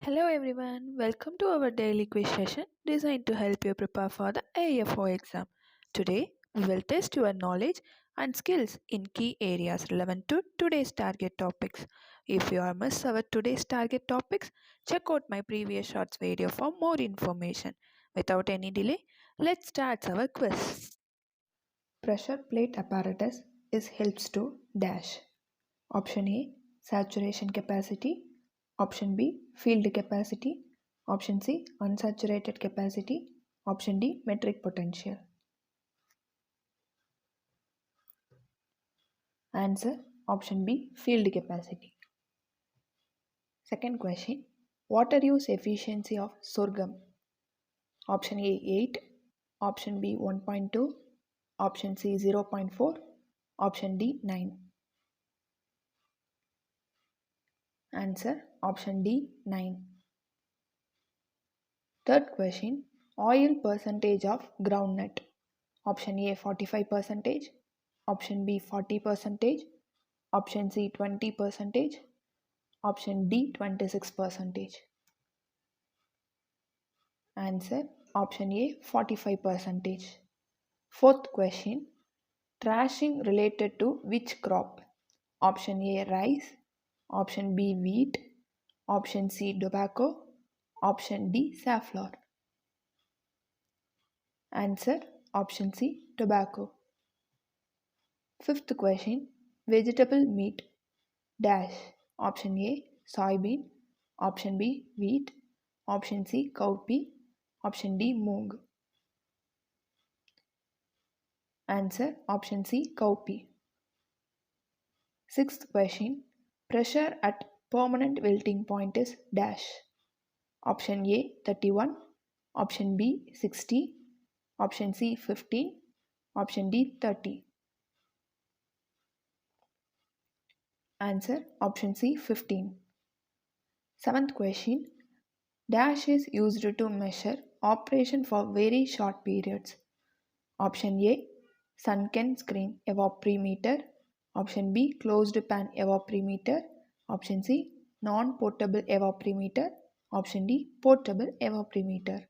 Hello everyone, welcome to our daily quiz session designed to help you prepare for the AFO exam. Today, we will test your knowledge and skills in key areas relevant to today's target topics. If you are missed our today's target topics, check out my previous shorts video for more information. Without any delay, let's start our quiz. Pressure plate apparatus helps to dash. Option A, saturation capacity. Option B, field capacity. Option C, unsaturated capacity. Option D, metric potential. Answer, option B, field capacity. Second question, water use efficiency of sorghum. Option A, 8. Option B, 1.2. Option C, 0.4. Option D, 9. Answer, option D, 9. Third question, oil percentage of groundnut. Option A, 45%. Option B, 40%. Option C, 20%. Option D, 26%. Answer, option A, 45%. Fourth question, thrashing related to which crop? Option A, rice. Option B, wheat. Option C, tobacco. Option D, safflower. Answer, option C, tobacco. Fifth question, vegetable meat dash. Option A, soybean. Option B, wheat. Option C, cowpea. Option D, moong. Answer, option C, cowpea. Sixth question, pressure at permanent wilting point is dash. Option A, 31. Option B, 60. Option C, 15. Option D, 30. Answer, option C, 15. Seventh question, dash is used to measure operation for very short periods. Option A, sunken screen evaporimeter. Option B, closed pan evaporimeter. Option C, non-portable evaporimeter. Option D, portable evaporimeter.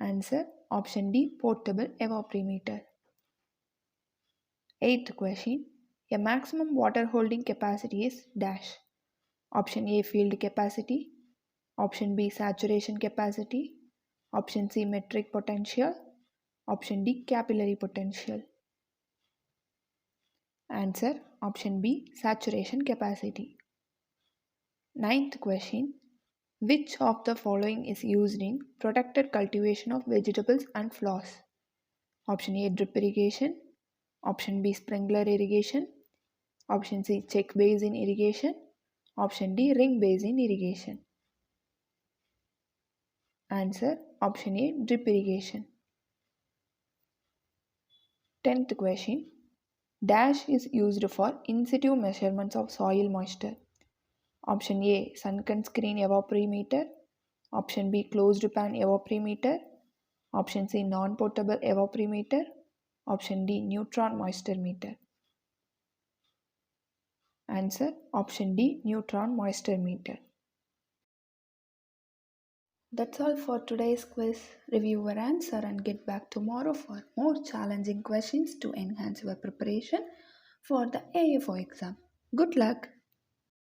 Answer, option D, portable evaporimeter. Eighth question, a maximum water holding capacity is dash. Option A, field capacity. Option B, saturation capacity. Option C, metric potential. Option D, capillary potential. Answer, option B, saturation capacity. Ninth question, which of the following is used in protected cultivation of vegetables and flowers? Option A, drip irrigation. Option B, sprinkler irrigation. Option C, check basin irrigation. Option D, ring basin irrigation. Answer, option A, drip irrigation. 10th question, dash is used for in situ measurements of soil moisture. Option A, sunken screen evaporimeter. Option B, closed pan evaporimeter. Option C, non-portable evaporimeter. Option D, neutron moisture meter. Answer, option D, neutron moisture meter. That's all for today's quiz. Review your answer and get back tomorrow for more challenging questions to enhance your preparation for the AFO exam. Good luck!